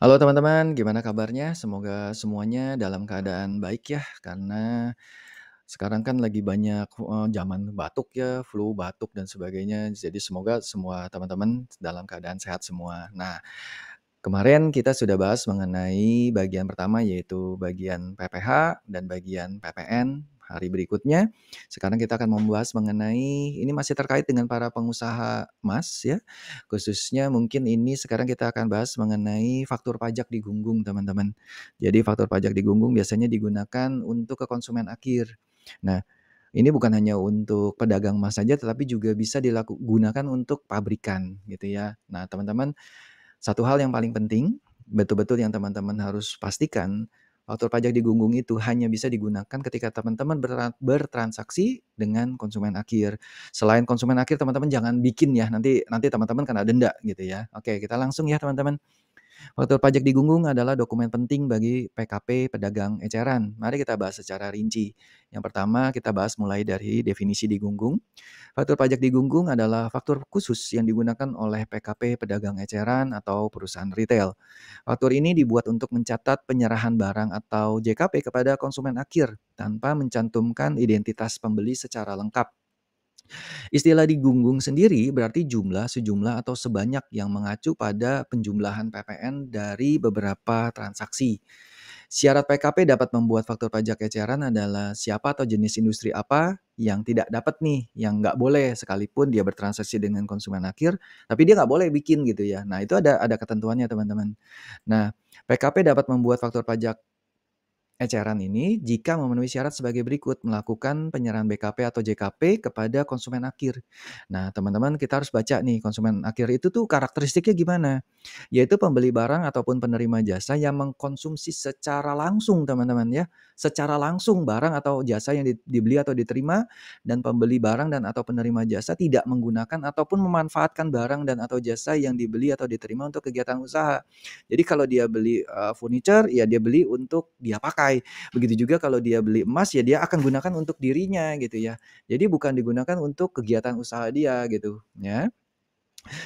Halo teman-teman, gimana kabarnya? Semoga semuanya dalam keadaan baik ya, karena sekarang kan lagi banyak zaman batuk ya, flu, batuk dan sebagainya. Jadi semoga semua teman-teman dalam keadaan sehat semua. Nah, kemarin kita sudah bahas mengenai bagian pertama yaitu bagian PPH dan bagian PPN hari berikutnya. Sekarang kita akan membahas mengenai ini masih terkait dengan para pengusaha emas ya. Khususnya mungkin ini sekarang kita akan bahas mengenai faktur pajak digunggung teman-teman. Jadi faktur pajak digunggung biasanya digunakan untuk ke konsumen akhir. Nah, ini bukan hanya untuk pedagang emas saja tetapi juga bisa gunakan untuk pabrikan gitu ya. Nah, teman-teman satu hal yang paling penting, betul-betul yang teman-teman harus pastikan, faktur pajak digunggung itu hanya bisa digunakan ketika teman-teman bertransaksi dengan konsumen akhir. Selain konsumen akhir teman-teman jangan bikin ya, nanti nanti teman-teman kena denda gitu ya. Oke, kita langsung ya teman-teman. Faktur pajak digunggung adalah dokumen penting bagi PKP pedagang eceran. Mari kita bahas secara rinci. Yang pertama kita bahas mulai dari definisi digunggung. Faktur pajak digunggung adalah faktur khusus yang digunakan oleh PKP pedagang eceran atau perusahaan retail. Faktur ini dibuat untuk mencatat penyerahan barang atau JKP kepada konsumen akhir tanpa mencantumkan identitas pembeli secara lengkap. Istilah digunggung sendiri berarti jumlah, sejumlah, atau sebanyak yang mengacu pada penjumlahan PPN dari beberapa transaksi. Syarat PKP dapat membuat faktur pajak eceran adalah siapa atau jenis industri apa yang tidak dapat nih, yang nggak boleh sekalipun dia bertransaksi dengan konsumen akhir, tapi dia nggak boleh bikin gitu ya. Nah itu ada ketentuannya teman-teman. Nah PKP dapat membuat faktur pajak eceran ini jika memenuhi syarat sebagai berikut, melakukan penyerahan BKP atau JKP kepada konsumen akhir. Nah, teman-teman kita harus baca nih konsumen akhir itu tuh karakteristiknya gimana? Yaitu pembeli barang ataupun penerima jasa yang mengkonsumsi secara langsung teman-teman ya. Secara langsung barang atau jasa yang dibeli atau diterima dan pembeli barang dan atau penerima jasa tidak menggunakan ataupun memanfaatkan barang dan atau jasa yang dibeli atau diterima untuk kegiatan usaha. Jadi kalau dia beli, furniture, ya dia beli untuk dia pakai. Begitu juga kalau dia beli emas, ya dia akan gunakan untuk dirinya gitu ya. Jadi bukan digunakan untuk kegiatan usaha dia gitu, ya.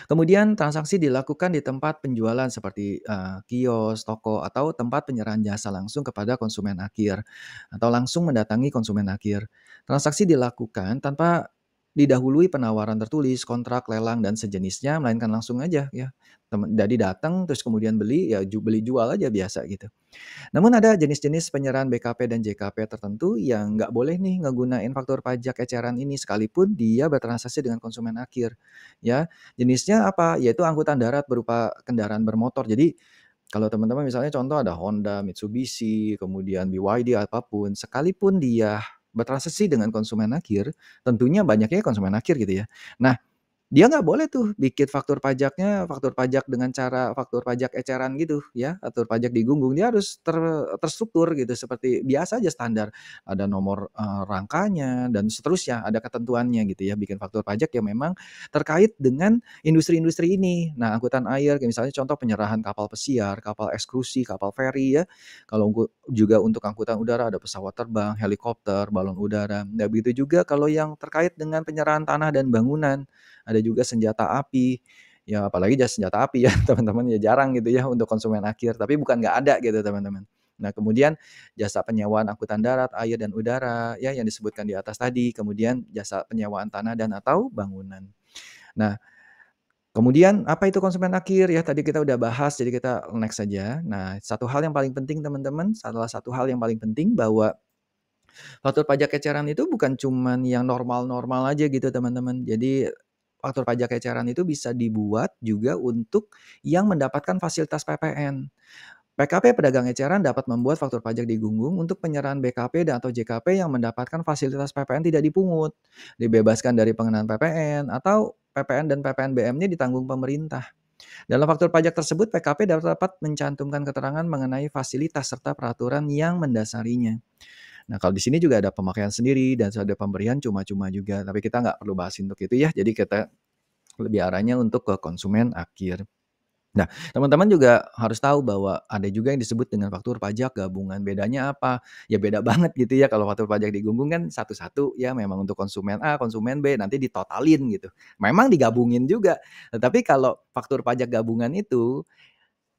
Kemudian transaksi dilakukan di tempat penjualan seperti, kios, toko, atau tempat penyerahan jasa langsung kepada konsumen akhir, atau langsung mendatangi konsumen akhir. Transaksi dilakukan tanpa didahului penawaran tertulis, kontrak, lelang, dan sejenisnya, melainkan langsung aja ya. Jadi datang terus kemudian beli, ya beli jual aja biasa gitu. Namun ada jenis-jenis penyerahan BKP dan JKP tertentu yang nggak boleh nih ngegunain faktur pajak eceran ini sekalipun dia bertransaksi dengan konsumen akhir, ya. Jenisnya apa? Yaitu angkutan darat berupa kendaraan bermotor. Jadi kalau teman-teman misalnya contoh ada Honda, Mitsubishi, kemudian BYD, apapun, sekalipun dia bertransaksi dengan konsumen akhir, tentunya banyaknya konsumen akhir gitu ya. Nah, dia nggak boleh tuh bikin faktur pajaknya, faktur pajak dengan cara faktur pajak eceran gitu ya, faktur pajak digunggung. Dia harus terstruktur gitu seperti biasa aja standar. Ada nomor, rangkanya dan seterusnya, ada ketentuannya gitu ya, bikin faktur pajak yang memang terkait dengan industri-industri ini. Nah, angkutan air kayak misalnya contoh penyerahan kapal pesiar, kapal eksklusi, kapal feri ya. Kalau juga untuk angkutan udara ada pesawat terbang, helikopter, balon udara. Nah, begitu juga kalau yang terkait dengan penyerahan tanah dan bangunan. Ada juga senjata api, ya apalagi senjata api ya teman-teman, ya jarang gitu ya untuk konsumen akhir, tapi bukan nggak ada gitu teman-teman. Nah kemudian jasa penyewaan angkutan darat, air, dan udara ya yang disebutkan di atas tadi, kemudian jasa penyewaan tanah dan atau bangunan. Nah kemudian apa itu konsumen akhir ya tadi kita udah bahas jadi kita next saja. Nah satu hal yang paling penting teman-teman, salah satu hal yang paling penting bahwa faktur pajak eceran itu bukan cuman yang normal-normal aja gitu teman-teman. Jadi faktur pajak eceran itu bisa dibuat juga untuk yang mendapatkan fasilitas PPN. PKP pedagang eceran dapat membuat faktur pajak digunggung untuk penyerahan BKP dan atau JKP yang mendapatkan fasilitas PPN tidak dipungut, dibebaskan dari pengenaan PPN, atau PPN dan PPNBM-nya ditanggung pemerintah. Dalam faktur pajak tersebut, PKP dapat mencantumkan keterangan mengenai fasilitas serta peraturan yang mendasarinya. Nah, kalau di sini juga ada pemakaian sendiri dan ada pemberian cuma-cuma juga, tapi kita nggak perlu bahas untuk itu ya. Jadi kita lebih arahnya untuk ke konsumen akhir. Nah, teman-teman juga harus tahu bahwa ada juga yang disebut dengan faktur pajak gabungan. Bedanya apa? Ya beda banget gitu ya, kalau faktur pajak digunggung kan satu-satu ya memang untuk konsumen A, konsumen B, nanti ditotalin gitu. Memang digabungin juga, tetapi kalau faktur pajak gabungan itu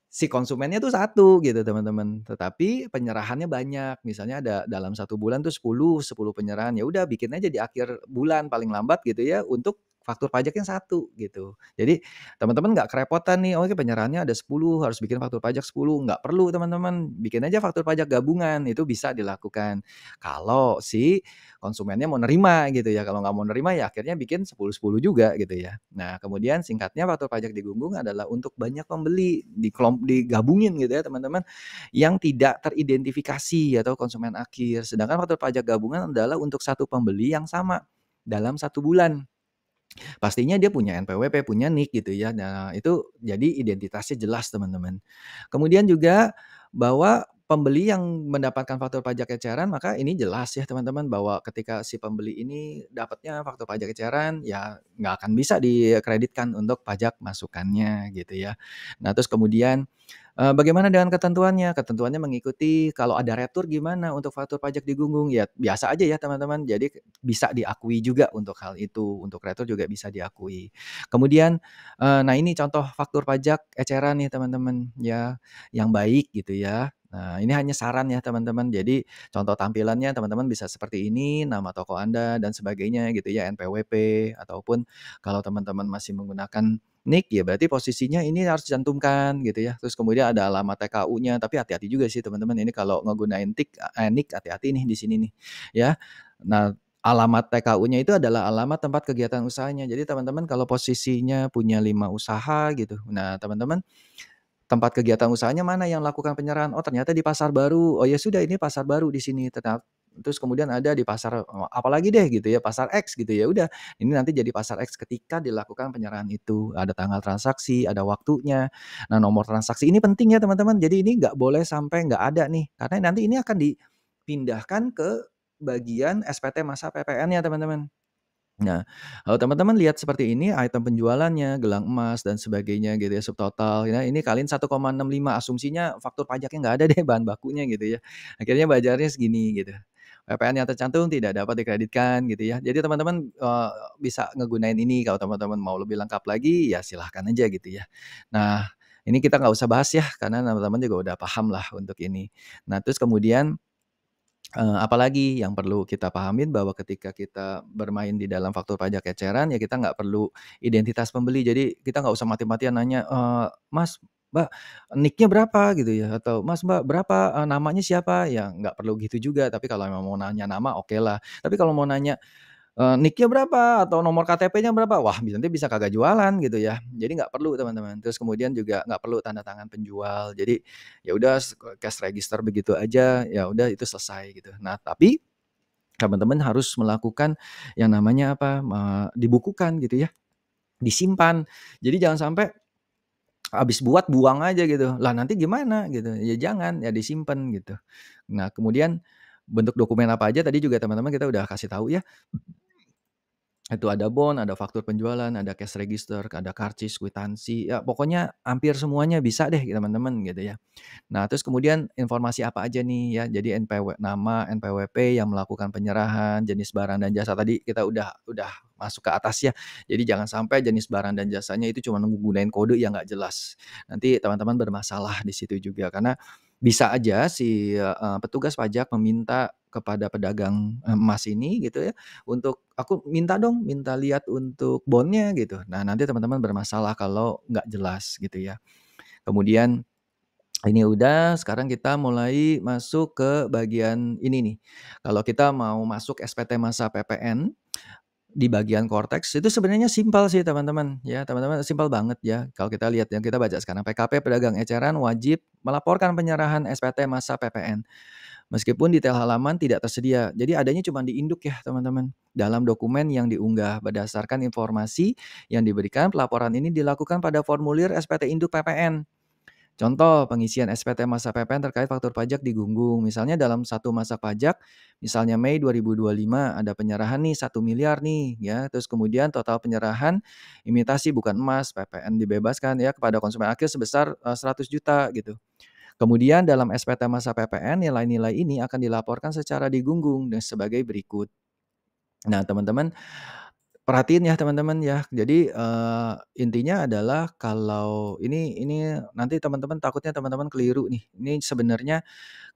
Si konsumennya tuh satu gitu teman-teman, tetapi penyerahannya banyak. Misalnya ada dalam satu bulan tuh 10 penyerahan, ya udah bikin aja di akhir bulan paling lambat gitu ya untuk faktur pajaknya satu gitu. Jadi teman-teman nggak kerepotan nih, oke penyerahannya ada 10 harus bikin faktur pajak 10, nggak perlu teman-teman, bikin aja faktur pajak gabungan, itu bisa dilakukan. Kalau si konsumennya mau nerima gitu ya, kalau nggak mau nerima ya akhirnya bikin 10-10 juga gitu ya. Nah kemudian singkatnya faktur pajak digunggung adalah untuk banyak pembeli, digabungin gitu ya teman-teman, yang tidak teridentifikasi atau konsumen akhir. Sedangkan faktur pajak gabungan adalah untuk satu pembeli yang sama dalam satu bulan. Pastinya dia punya NPWP, punya NIK gitu ya. Nah, itu jadi identitasnya jelas teman-teman. Kemudian juga bahwa pembeli yang mendapatkan faktur pajak eceran, maka ini jelas ya teman-teman bahwa ketika si pembeli ini dapatnya faktur pajak eceran, ya nggak akan bisa dikreditkan untuk pajak masukannya gitu ya. Nah, terus kemudian bagaimana dengan ketentuannya? Ketentuannya mengikuti kalau ada retur gimana untuk faktur pajak digunggung? Ya biasa aja ya teman-teman, jadi bisa diakui juga untuk hal itu, untuk retur juga bisa diakui. Kemudian, nah ini contoh faktur pajak eceran nih teman-teman ya, yang baik gitu ya. Nah ini hanya saran ya teman-teman, jadi contoh tampilannya teman-teman bisa seperti ini, nama toko Anda dan sebagainya gitu ya, NPWP ataupun kalau teman-teman masih menggunakan NIK ya berarti posisinya ini harus dicantumkan gitu ya, terus kemudian ada alamat TKU-nya, tapi hati-hati juga sih teman-teman ini kalau ngegunain NIK hati-hati nih di sini nih, ya. Nah, alamat TKU-nya itu adalah alamat tempat kegiatan usahanya. Jadi teman-teman kalau posisinya punya 5 usaha gitu, nah teman-teman tempat kegiatan usahanya mana yang lakukan penyerahan? Oh ternyata di pasar baru. Oh ya sudah ini pasar baru di sini terus kemudian ada di pasar, apalagi deh gitu ya, pasar X gitu ya. Udah, ini nanti jadi pasar X ketika dilakukan penyerahan itu. Ada tanggal transaksi, ada waktunya. Nah, nomor transaksi ini penting ya teman-teman. Jadi ini nggak boleh sampai nggak ada nih, karena nanti ini akan dipindahkan ke bagian SPT masa PPN-nya teman-teman. Nah, kalau teman-teman lihat seperti ini, item penjualannya, gelang emas dan sebagainya gitu ya, subtotal, ya ini kalian 1,65 asumsinya faktur pajaknya nggak ada deh bahan bakunya gitu ya. Akhirnya bajarnya segini gitu. PPN yang tercantum tidak dapat dikreditkan gitu ya. Jadi teman-teman, bisa ngegunain ini kalau teman-teman mau lebih lengkap lagi, ya silahkan aja gitu ya. Nah, ini kita nggak usah bahas ya, karena teman-teman juga udah paham lah untuk ini. Nah, terus kemudian apalagi yang perlu kita pahamin bahwa ketika kita bermain di dalam faktur pajak eceran, ya kita nggak perlu identitas pembeli. Jadi kita nggak usah mati-matian nanya, "Mas, Mbak, NIK-nya berapa?" Gitu ya, atau, "Mas, Mbak, berapa, namanya siapa?" Ya nggak perlu gitu juga, tapi kalau memang mau nanya nama, oke lah. Tapi kalau mau nanya NIK-nya berapa atau nomor KTP-nya berapa? Wah, nanti bisa kagak jualan gitu ya. Jadi nggak perlu teman-teman. Terus kemudian juga nggak perlu tanda tangan penjual. Jadi ya udah cash register begitu aja, ya udah itu selesai gitu. Nah, tapi teman-teman harus melakukan yang namanya apa, dibukukan gitu ya, disimpan. Jadi jangan sampai habis buat buang aja gitu. Lah nanti gimana gitu? Ya jangan, ya disimpan gitu. Nah, kemudian bentuk dokumen apa aja tadi juga teman-teman kita udah kasih tahu ya. Itu ada bond, ada faktur penjualan, ada cash register, ada karcis, kwitansi, ya pokoknya hampir semuanya bisa deh teman-teman gitu ya. Nah terus kemudian informasi apa aja nih ya, jadi nama, NPWP yang melakukan penyerahan, jenis barang dan jasa tadi kita udah masuk ke atas ya. Jadi jangan sampai jenis barang dan jasanya itu cuma menggunakan kode yang nggak jelas. Nanti teman-teman bermasalah di situ juga karena bisa aja si, petugas pajak meminta kepada pedagang emas ini gitu ya untuk, "Aku minta dong, minta lihat untuk bondnya," gitu. Nah, nanti teman-teman bermasalah kalau nggak jelas gitu ya. Kemudian ini udah, sekarang kita mulai masuk ke bagian ini nih. Kalau kita mau masuk SPT masa PPN, di bagian Cortex itu sebenarnya simpel sih teman-teman, ya teman-teman simpel banget ya. Kalau kita lihat yang kita baca sekarang, PKP pedagang eceran wajib melaporkan penyerahan SPT masa PPN. Meskipun detail halaman tidak tersedia. Jadi adanya cuma di induk ya teman-teman. Dalam dokumen yang diunggah berdasarkan informasi yang diberikan, pelaporan ini dilakukan pada formulir SPT Induk PPN. Contoh pengisian SPT masa PPN terkait faktur pajak di Gunggung. Misalnya dalam satu masa pajak, misalnya Mei 2025 ada penyerahan nih 1 miliar nih ya. Terus kemudian total penyerahan imitasi bukan emas, PPN dibebaskan ya kepada konsumen akhir sebesar 100 juta gitu. Kemudian dalam SPT masa PPN, nilai-nilai ini akan dilaporkan secara digunggung dan sebagai berikut. Nah, teman-teman, Perhatiin ya teman-teman ya. Jadi, intinya adalah kalau ini nanti teman-teman takutnya teman-teman keliru nih. Ini sebenarnya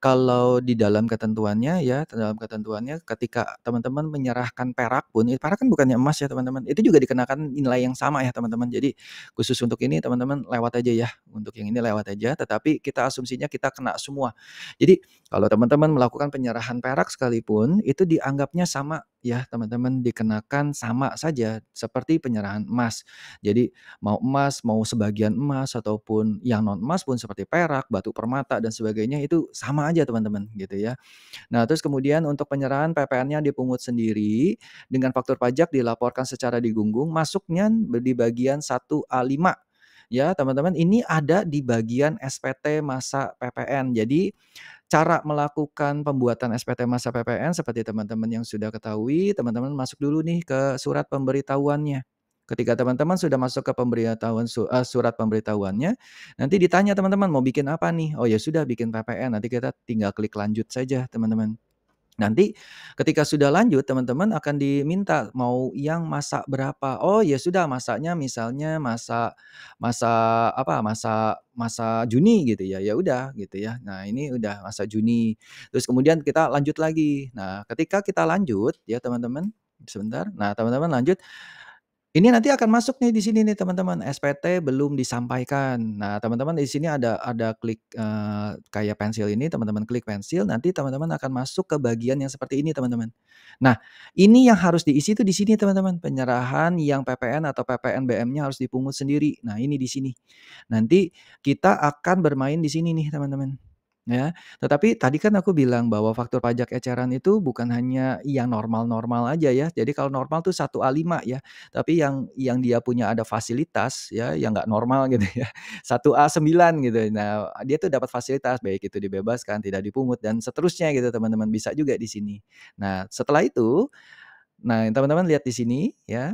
kalau di dalam ketentuannya ya, dalam ketentuannya ketika teman-teman menyerahkan perak pun, perak kan bukannya emas ya teman-teman, itu juga dikenakan nilai yang sama ya teman-teman. Jadi khusus untuk ini teman-teman lewat aja ya, untuk yang ini lewat aja, tetapi kita asumsinya kita kena semua. Jadi kalau teman-teman melakukan penyerahan perak sekalipun, itu dianggapnya sama ya teman-teman, dikenakan sama saja seperti penyerahan emas. Jadi mau emas, mau sebagian emas, ataupun yang non emas pun seperti perak, batu permata, dan sebagainya itu sama aja teman-teman gitu ya. Nah terus kemudian untuk penyerahan PPN-nya dipungut sendiri, dengan faktur pajak dilaporkan secara digunggung, masuknya di bagian 1A5 ya teman-teman, ini ada di bagian SPT masa PPN. Jadi cara melakukan pembuatan SPT masa PPN seperti teman-teman yang sudah ketahui, teman-teman masuk dulu nih ke surat pemberitahuannya. Ketika teman-teman sudah masuk ke surat pemberitahuannya, nanti ditanya teman-teman mau bikin apa nih? Oh ya sudah bikin PPN, nanti kita tinggal klik lanjut saja teman-teman. Nanti ketika sudah lanjut teman-teman akan diminta mau yang masak berapa. Oh ya sudah masaknya misalnya masak masak apa, masak masak Juni gitu ya, ya udah gitu ya. Nah ini udah masak Juni, terus kemudian kita lanjut lagi. Nah ketika kita lanjut ya teman-teman, sebentar, nah teman-teman lanjut, ini nanti akan masuk nih di sini nih teman-teman, SPT belum disampaikan. Nah teman-teman di sini ada klik, kayak pensil ini, teman-teman klik pensil, nanti teman-teman akan masuk ke bagian yang seperti ini teman-teman. Nah, ini yang harus diisi tuh di sini teman-teman, penyerahan yang PPN atau PPNBM-nya harus dipungut sendiri. Nah ini di sini. Nanti kita akan bermain di sini nih teman-teman, ya. Tetapi tadi kan aku bilang bahwa faktur pajak eceran itu bukan hanya yang normal-normal aja ya. Jadi kalau normal tuh 1A5 ya, tapi yang dia punya ada fasilitas ya, yang nggak normal gitu ya, 1A9 gitu. Nah, dia tuh dapat fasilitas, baik itu dibebaskan, tidak dipungut, dan seterusnya gitu teman-teman, bisa juga di sini. Nah, setelah itu, nah teman-teman lihat di sini ya,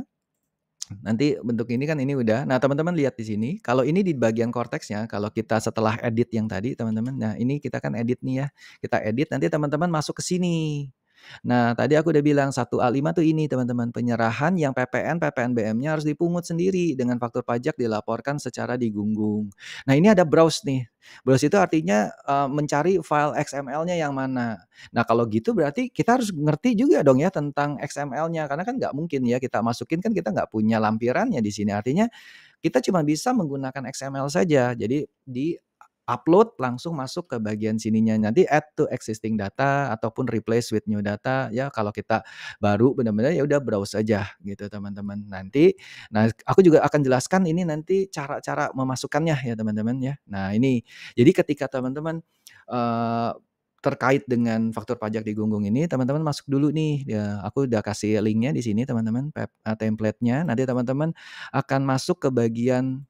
nanti bentuk ini kan ini udah. Nah, teman-teman lihat di sini, kalau ini di bagian korteksnya, kalau kita setelah edit yang tadi teman-teman, nah ini kita kan edit nih ya, kita edit nanti teman-teman masuk ke sini. Nah, tadi aku udah bilang 1A5 tuh ini teman-teman, penyerahan yang PPN, PPNBM-nya harus dipungut sendiri dengan faktur pajak dilaporkan secara digunggung. Nah, ini ada browse nih. Browse itu artinya, mencari file XML-nya yang mana. Nah, kalau gitu berarti kita harus ngerti juga dong ya tentang XML-nya, karena kan nggak mungkin ya kita masukin, kan kita nggak punya lampirannya di sini. Artinya kita cuma bisa menggunakan XML saja. Jadi di-upload langsung masuk ke bagian sininya. Nanti add to existing data ataupun replace with new data ya, kalau kita baru benar-benar ya udah browse aja gitu teman-teman. Nah aku juga akan jelaskan ini nanti cara-cara memasukkannya ya teman-teman ya. Nah ini, jadi ketika teman-teman, eee, terkait dengan faktur pajak digunggung ini, teman-teman masuk dulu nih, ya aku udah kasih linknya di sini teman-teman, template-nya. Nanti teman-teman akan masuk ke bagian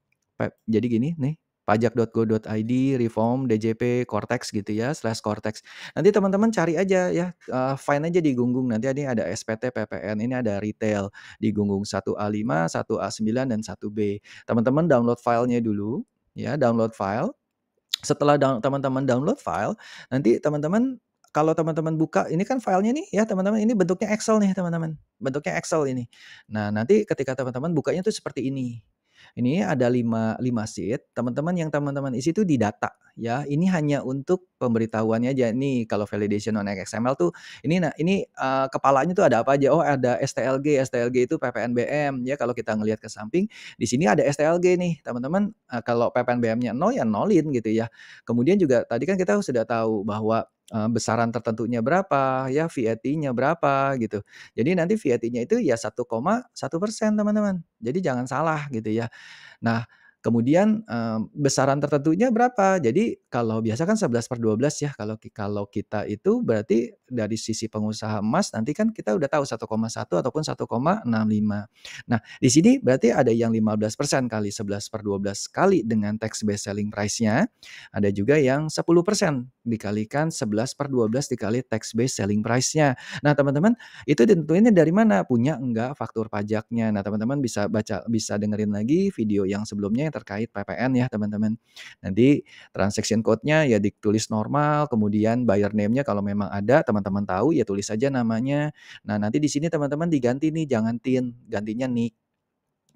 jadi gini nih, pajak.go.id, reform, DJP, Cortex gitu ya, /Cortex. Nanti teman-teman cari aja ya, find aja di Gunggung, nanti ada SPT, PPN, ini ada retail di Gunggung 1A5, 1A9, dan 1B. Teman-teman download filenya dulu, ya download file. Setelah teman-teman download file, nanti teman-teman kalau teman-teman buka, ini kan filenya nih ya teman-teman, ini bentuknya Excel nih teman-teman, bentuknya Excel ini. Nah, nanti ketika teman-teman bukanya tuh seperti ini. Ini ada 5 sheet, teman-teman yang teman-teman isi itu di data ya. Ini hanya untuk pemberitahuannya aja. Nih kalau validation on XML tuh ini, kepalanya tuh ada apa aja, oh ada STLG, STLG itu PPNBM ya, kalau kita ngelihat ke samping, di sini ada STLG nih teman-teman, kalau PPNBM-nya 0 ya nolin gitu ya. Kemudian juga tadi kan kita sudah tahu bahwa, besaran tertentunya berapa ya, VAT-nya berapa gitu. Jadi nanti VAT-nya itu ya 1,1% teman-teman. Jadi jangan salah gitu ya. Nah, kemudian, besaran tertentunya berapa? Jadi kalau biasa kan 11/12 ya, kalau kita itu berarti dari sisi pengusaha emas nanti kan kita udah tahu 1,1 ataupun 1,65. Nah, di sini berarti ada yang 15% kali 11/12 kali dengan tax base selling price-nya, ada juga yang 10% dikalikan 11/12 dikali tax base selling price-nya. Nah, teman-teman itu ditentuinnya dari mana? Punya enggak faktur pajaknya. Nah, teman-teman bisa dengerin lagi video yang sebelumnya yang terkait PPN ya teman-teman. Nanti transaction code-nya ya ditulis normal, kemudian buyer name-nya kalau memang ada teman-teman tahu ya tulis aja namanya. Nah, nanti di sini teman-teman diganti nih, jangan TIN, gantinya NIK.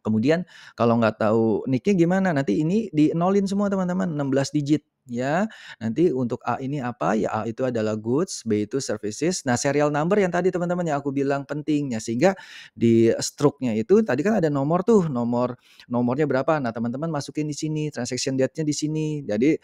Kemudian kalau nggak tahu nick-nya gimana, nanti ini dinolin semua teman-teman, 16 digit ya. Nanti untuk A ini apa, ya A itu adalah goods, B itu services. Nah, serial number yang tadi teman-teman yang aku bilang penting ya, sehingga di struknya itu tadi kan ada nomor tuh, nomornya berapa. Nah, teman-teman masukin di sini, transaction date-nya di sini. Jadi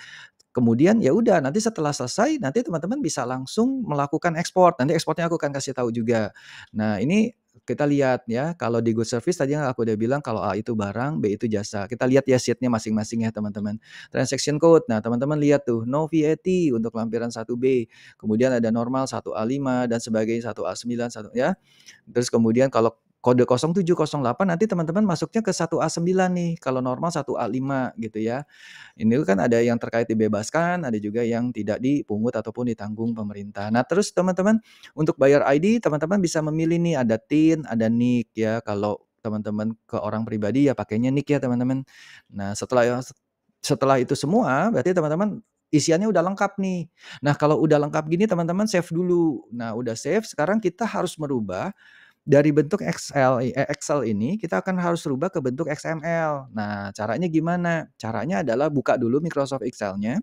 kemudian ya udah nanti setelah selesai, nanti teman-teman bisa langsung melakukan ekspor. Nanti ekspornya aku akan kasih tahu juga. Nah, ini kita lihat ya, kalau di good service tadi yang aku udah bilang kalau A itu barang, B itu jasa. Kita lihat ya sheet-nya masing-masing ya teman-teman. Transaction code, nah teman-teman lihat tuh, no VAT untuk lampiran 1B, kemudian ada normal 1A5 dan sebagainya, 1A9, 1 ya. Terus kemudian kalau kode 0708 nanti teman-teman masuknya ke 1A9 nih, kalau normal 1A5 gitu ya. Ini kan ada yang terkait dibebaskan, ada juga yang tidak dipungut ataupun ditanggung pemerintah. Nah, terus teman-teman untuk bayar ID, teman-teman bisa memilih nih ada TIN, ada NIK ya. Kalau teman-teman ke orang pribadi ya pakainya NIK ya teman-teman. Nah, setelah itu semua berarti teman-teman isiannya udah lengkap nih. Nah, kalau udah lengkap gini teman-teman save dulu. Nah, udah save, sekarang kita harus merubah dari bentuk Excel ini kita akan harus rubah ke bentuk XML. Nah, caranya gimana? Caranya adalah buka dulu Microsoft Excel-nya.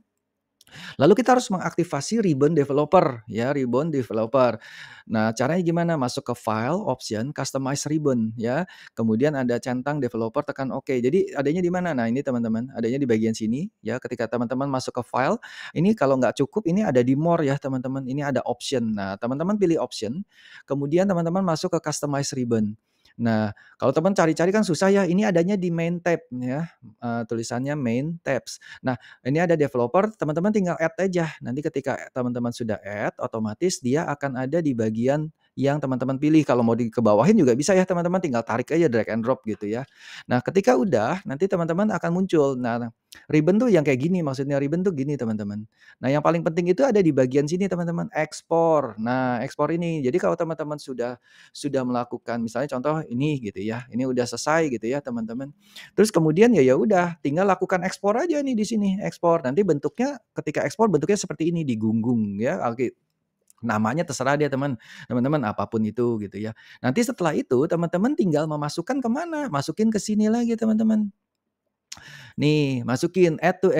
Lalu kita harus mengaktifasi ribbon developer ya, ribbon developer. Nah, caranya gimana? Masuk ke file, option, customize ribbon ya. Kemudian ada centang developer, tekan oke. Jadi adanya di mana? Nah, ini teman-teman, adanya di bagian sini ya. Ketika teman-teman masuk ke file, ini kalau nggak cukup ini ada di more ya, teman-teman. Ini ada option. Nah, teman-teman pilih option, kemudian teman-teman masuk ke customize ribbon. Nah, kalau teman cari-cari kan susah ya, ini adanya di main tab ya, tulisannya main tabs. Nah, ini ada developer, teman-teman tinggal add aja. Nanti ketika teman-teman sudah add, otomatis dia akan ada di bagian yang teman-teman pilih. Kalau mau dikebawahin juga bisa ya teman-teman, tinggal tarik aja drag and drop gitu ya. Nah, ketika udah, nanti teman-teman akan muncul. Nah, ribbon tuh yang kayak gini, maksudnya ribbon tuh gini teman-teman. Nah, yang paling penting itu ada di bagian sini teman-teman, ekspor. Nah, ekspor ini. Jadi kalau teman-teman sudah melakukan misalnya contoh ini gitu ya, ini udah selesai gitu ya teman-teman. Terus kemudian ya udah tinggal lakukan ekspor aja nih di sini, ekspor. Nanti bentuknya ketika ekspor bentuknya seperti ini digunggung ya. Oke, namanya terserah dia teman-teman apapun itu gitu ya. Nanti setelah itu teman-teman tinggal memasukkan ke mana? Masukin ke sini lagi teman-teman. Nih, masukin add to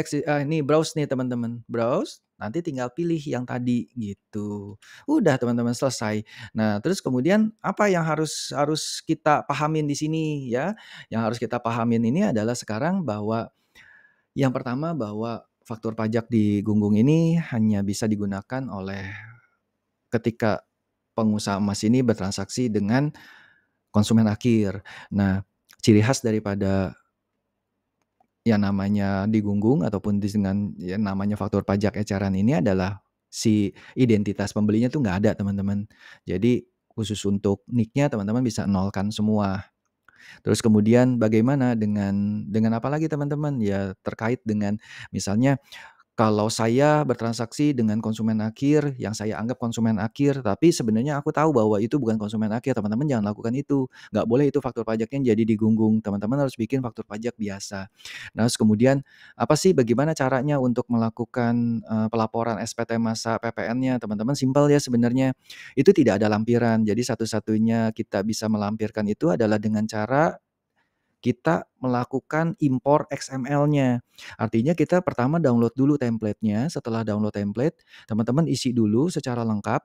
nih browse nih teman-teman. Browse, nanti tinggal pilih yang tadi gitu. Udah teman-teman selesai. Nah, terus kemudian apa yang harus harus kita pahamin di sini ya? Yang harus kita pahamin ini adalah sekarang bahwa yang pertama bahwa faktur pajak di Gunggung ini hanya bisa digunakan oleh ketika pengusaha emas ini bertransaksi dengan konsumen akhir. Nah, ciri khas daripada yang namanya digunggung ataupun dengan yang namanya faktur pajak eceran ini adalah si identitas pembelinya tuh nggak ada teman-teman. Jadi khusus untuk NIK-nya teman-teman bisa nolkan semua. Terus kemudian bagaimana dengan apa lagi teman-teman? Ya terkait dengan misalnya kalau saya bertransaksi dengan konsumen akhir, yang saya anggap konsumen akhir, tapi sebenarnya aku tahu bahwa itu bukan konsumen akhir, teman-teman jangan lakukan itu. Nggak boleh itu faktur pajaknya jadi digunggung, teman-teman harus bikin faktur pajak biasa. Nah, terus kemudian apa sih, bagaimana caranya untuk melakukan, pelaporan SPT masa PPN-nya? Teman-teman simpel ya sebenarnya, itu tidak ada lampiran. Jadi satu-satunya kita bisa melampirkan itu adalah dengan cara kita melakukan impor XML-nya. Artinya kita pertama download dulu template-nya, setelah download template, teman-teman isi dulu secara lengkap.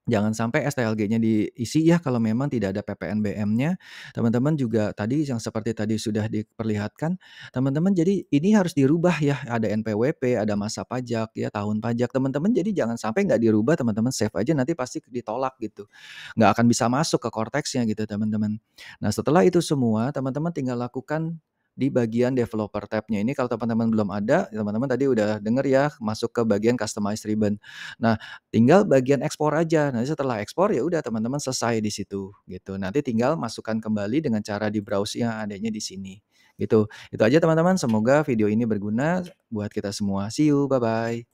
Jangan sampai STLG-nya diisi ya kalau memang tidak ada PPNBM-nya. Teman-teman juga tadi yang seperti tadi sudah diperlihatkan, teman-teman jadi ini harus dirubah ya, ada NPWP, ada masa pajak ya, tahun pajak. Teman-teman jadi jangan sampai nggak dirubah, teman-teman save aja nanti pasti ditolak gitu. Nggak akan bisa masuk ke Cortex-nya gitu teman-teman. Nah, setelah itu semua teman-teman tinggal lakukan di bagian developer tab-nya ini kalau teman-teman belum ada, teman-teman tadi udah denger ya, masuk ke bagian customize ribbon. Nah, tinggal bagian ekspor aja. Nanti setelah ekspor ya udah teman-teman selesai di situ gitu. Nanti tinggal masukkan kembali dengan cara di browse yang adanya di sini. Gitu. Itu aja teman-teman, semoga video ini berguna buat kita semua. See you, bye-bye.